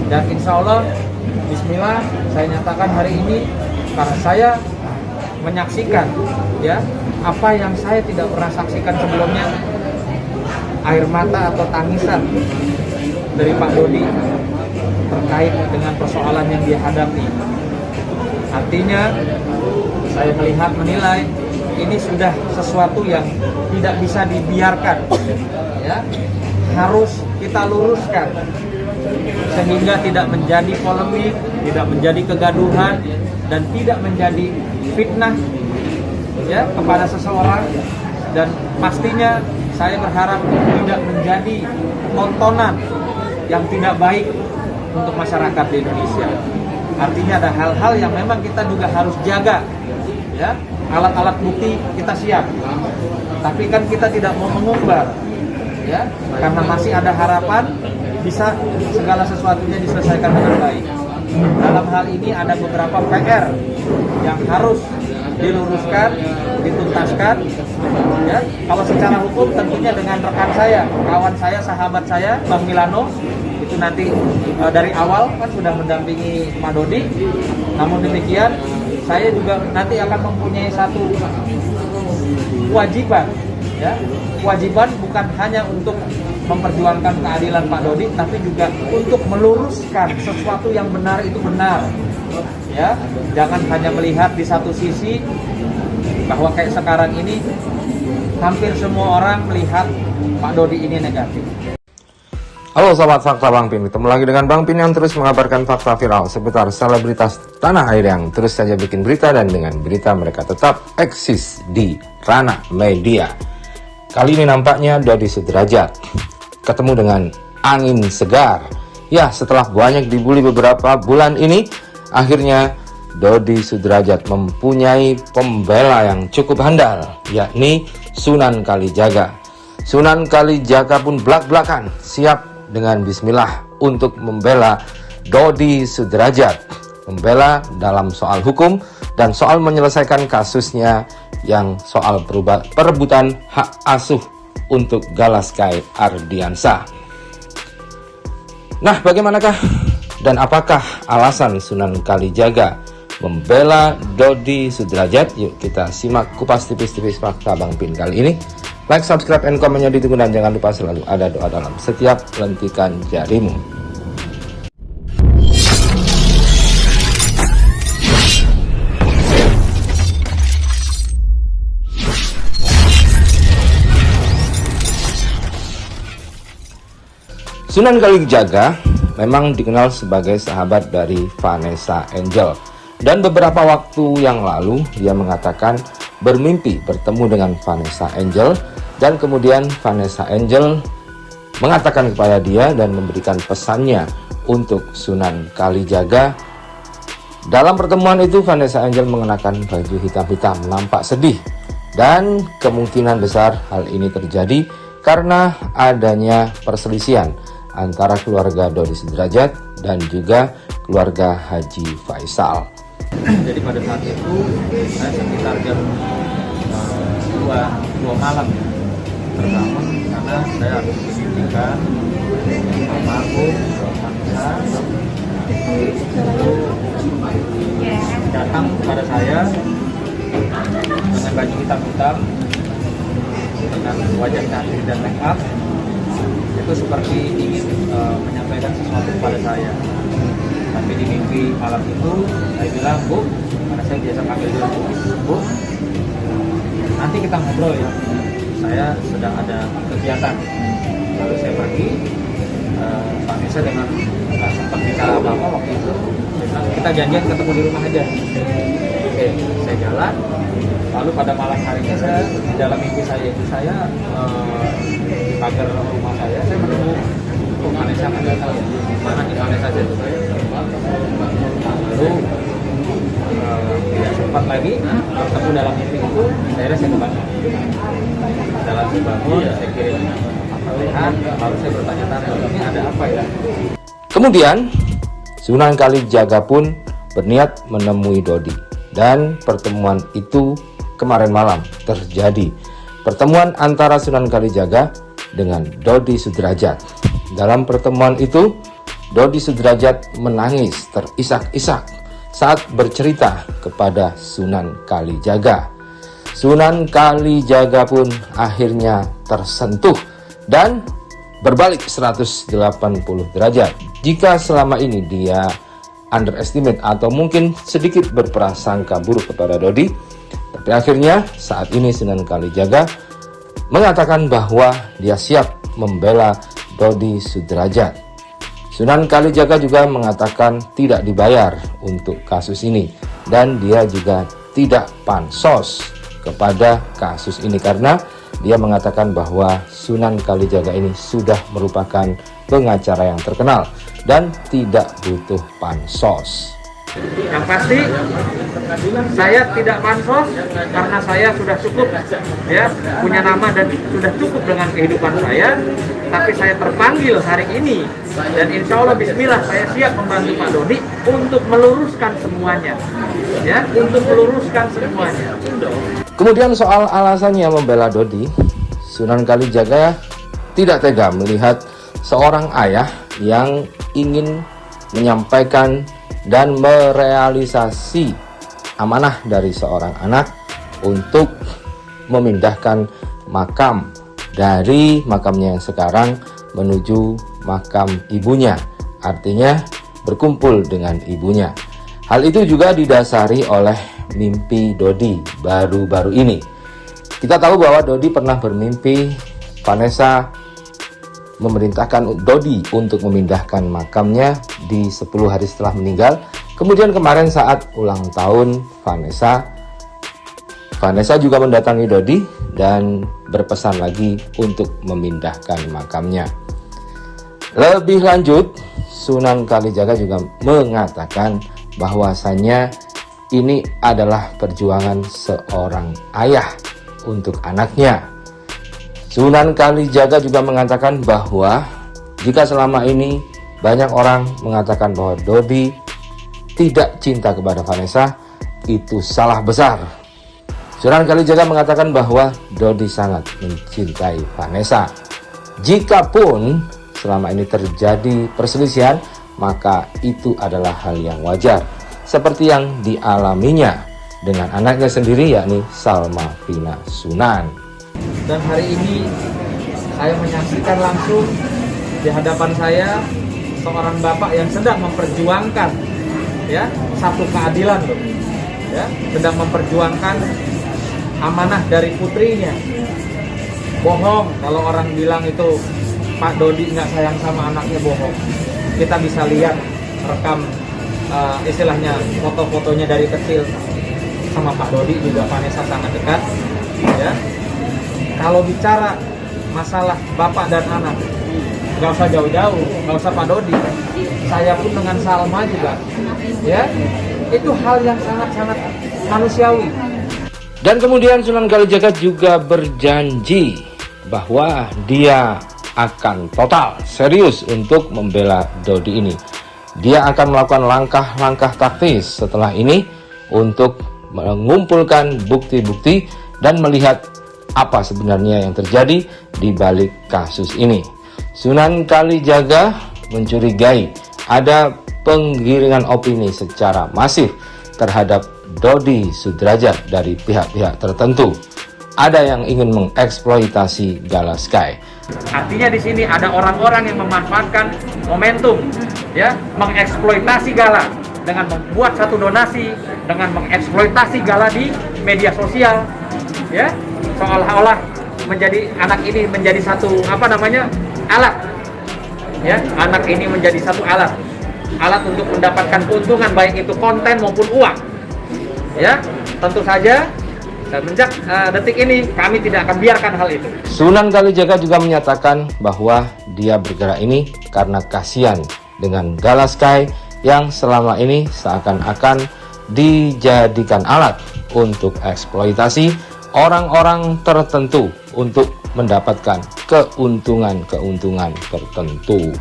Dan insya Allah, Bismillah, saya nyatakan hari ini karena saya menyaksikan ya apa yang saya tidak pernah saksikan sebelumnya, air mata atau tangisan dari Pak Dodi terkait dengan persoalan yang dia hadapi. Artinya saya menilai ini sudah sesuatu yang tidak bisa dibiarkan, ya, harus kita luruskan sehingga tidak menjadi polemik, tidak menjadi kegaduhan, dan tidak menjadi fitnah ya kepada seseorang. Dan pastinya saya berharap tidak menjadi tontonan yang tidak baik untuk masyarakat di Indonesia. Artinya ada hal-hal yang memang kita juga harus jaga ya. Alat-alat bukti kita siap, tapi kan kita tidak mau mengumbar ya, karena masih ada harapan bisa segala sesuatunya diselesaikan dengan baik. Dalam hal ini ada beberapa PR yang harus diluruskan, dituntaskan ya. Kalau secara hukum tentunya dengan rekan saya, kawan saya, sahabat saya, Bang Milano, itu nanti dari awal kan sudah mendampingi Pak Dodi. Namun demikian saya juga nanti akan mempunyai satu kewajiban ya. Kewajiban bukan hanya untuk memperjuangkan keadilan Pak Dodi, tapi juga untuk meluruskan sesuatu yang benar itu benar ya. Jangan hanya melihat di satu sisi, bahwa kayak sekarang ini hampir semua orang melihat Pak Dodi ini negatif. Halo sahabat Fakta Bang Pin, ketemu lagi dengan Bang Pin yang terus mengabarkan fakta viral seputar selebritas tanah air yang terus saja bikin berita, dan dengan berita mereka tetap eksis di ranah media. Kali ini nampaknya Dodi Sudrajat ketemu dengan angin segar. Ya, setelah banyak dibully beberapa bulan ini, akhirnya Dodi Sudrajat mempunyai pembela yang cukup handal, yakni Sunan Kalijaga. Sunan Kalijaga pun belak-belakan siap dengan bismillah untuk membela Dodi Sudrajat, membela dalam soal hukum dan soal menyelesaikan kasusnya yang soal perebutan hak asuh untuk Galaskai Ardiansah. Nah, bagaimanakah dan apakah alasan Sunan Kalijaga membela Dodi Sudrajat? Yuk kita simak kupas tipis-tipis fakta Bang Pin kali ini. Like, subscribe, and komennya ditunggu, dan jangan lupa selalu ada doa dalam setiap lentikan jarimu. Sunan Kalijaga memang dikenal sebagai sahabat dari Vanessa Angel, dan beberapa waktu yang lalu dia mengatakan bermimpi bertemu dengan Vanessa Angel, dan kemudian Vanessa Angel mengatakan kepada dia dan memberikan pesannya untuk Sunan Kalijaga. Dalam pertemuan itu Vanessa Angel mengenakan baju hitam-hitam, nampak sedih, dan kemungkinan besar hal ini terjadi karena adanya perselisihan antara keluarga Dodi Sudrajat dan juga keluarga Haji Faisal. Jadi pada saat itu saya sekitar jam 2 malam ya, terbangun karena saya harus mengizinkan almarhum Vanessa datang kepada saya dengan baju hitam-hitam, dengan wajah cantik dan make up. Itu seperti ingin menyampaikan sesuatu kepada saya. Tapi di mimpi malam itu saya bilang, Bu, karena saya biasa panggil dia Bu, nanti kita ngobrol ya, saya sedang ada kegiatan. Lalu saya pergi, Pak Nisa dengan nggak sempat bicara apa-apa waktu itu, saya bilang kita janjian ketemu di rumah aja. Oke, saya jalan. Lalu pada malam harinya saya di dalam mimpi saya itu saya di pagar rumah saya menunggu Vanessa nggak datang ya, mana di Vanessa aja itu saya. Lalu tidak sempat lagi bertemu dalam mimpi itu, akhirnya saya kebangun. Dalam saya bangun, saya kirim Fatihah, lalu saya bertanya-tanya, ini ada apa ya? Kemudian Sunan Kalijaga pun berniat menemui Dodi, dan pertemuan itu kemarin malam terjadi. Pertemuan antara Sunan Kalijaga dengan Dodi Sudrajat. Dalam pertemuan itu Dodi Sudrajat menangis terisak-isak saat bercerita kepada Sunan Kalijaga. Sunan Kalijaga pun akhirnya tersentuh dan berbalik 180 derajat. Jika selama ini dia underestimate atau mungkin sedikit berprasangka buruk kepada Dodi, tapi akhirnya saat ini Sunan Kalijaga mengatakan bahwa dia siap membela Dodi Sudrajat. Sunan Kalijaga juga mengatakan tidak dibayar untuk kasus ini dan dia juga tidak pansos kepada kasus ini karena dia mengatakan bahwa Sunan Kalijaga ini sudah merupakan pengacara yang terkenal dan tidak butuh pansos. Yang pasti saya tidak pansos karena saya sudah cukup ya, punya nama dan sudah cukup dengan kehidupan saya. Tapi saya terpanggil hari ini dan insya Allah bismillah saya siap membantu Pak Dodi untuk meluruskan semuanya ya, untuk meluruskan semuanya. Kemudian soal alasannya membela Dodi, Sunan Kalijaga tidak tega melihat seorang ayah yang ingin menyampaikan dan merealisasi amanah dari seorang anak untuk memindahkan makam dari makamnya yang sekarang menuju makam ibunya, artinya berkumpul dengan ibunya. Hal itu juga didasari oleh mimpi Dodi baru-baru ini. Kita tahu bahwa Dodi pernah bermimpi Vanessa memerintahkan Dodi untuk memindahkan makamnya di 10 hari setelah meninggal. Kemudian kemarin saat ulang tahun Vanessa juga mendatangi Dodi dan berpesan lagi untuk memindahkan makamnya. Lebih lanjut, Sunan Kalijaga juga mengatakan bahwasannya ini adalah perjuangan seorang ayah untuk anaknya. Sunan Kalijaga juga mengatakan bahwa jika selama ini banyak orang mengatakan bahwa Dodi tidak cinta kepada Vanessa, itu salah besar. Sunan Kalijaga mengatakan bahwa Dodi sangat mencintai Vanessa. Jikapun selama ini terjadi perselisihan, maka itu adalah hal yang wajar, seperti yang dialaminya dengan anaknya sendiri, yakni Salma Vina Sunan. Dan hari ini saya menyaksikan langsung di hadapan saya seorang bapak yang sedang memperjuangkan ya satu keadilan loh, ya, sedang memperjuangkan amanah dari putrinya. Bohong kalau orang bilang itu Pak Dodi nggak sayang sama anaknya, bohong. Kita bisa lihat rekam istilahnya foto-fotonya dari kecil sama Pak Dodi juga Vanessa sangat dekat ya. Kalau bicara masalah bapak dan anak, nggak usah jauh-jauh, nggak usah Pak Dodi. Saya pun dengan Salma juga, ya, itu hal yang sangat-sangat manusiawi. Dan kemudian Sunan Kalijaga juga berjanji bahwa dia akan total serius untuk membela Dodi ini. Dia akan melakukan langkah-langkah taktis setelah ini untuk mengumpulkan bukti-bukti dan melihat apa sebenarnya yang terjadi di balik kasus ini. Sunan Kalijaga mencurigai ada penggiringan opini secara masif terhadap Dodi Sudrajat dari pihak-pihak tertentu. Ada yang ingin mengeksploitasi Gala Sky. Artinya di sini ada orang-orang yang memanfaatkan momentum, ya, mengeksploitasi Gala dengan membuat satu donasi, dengan mengeksploitasi Gala di media sosial, ya. Seolah-olah menjadi anak ini menjadi satu alat, ya, anak ini menjadi satu alat untuk mendapatkan keuntungan baik itu konten maupun uang, ya. Tentu saja semenjak detik ini kami tidak akan biarkan hal itu. Sunan Kalijaga juga menyatakan bahwa dia bergerak ini karena kasihan dengan Gala Sky yang selama ini seakan-akan dijadikan alat untuk eksploitasi orang-orang tertentu untuk mendapatkan keuntungan-keuntungan tertentu.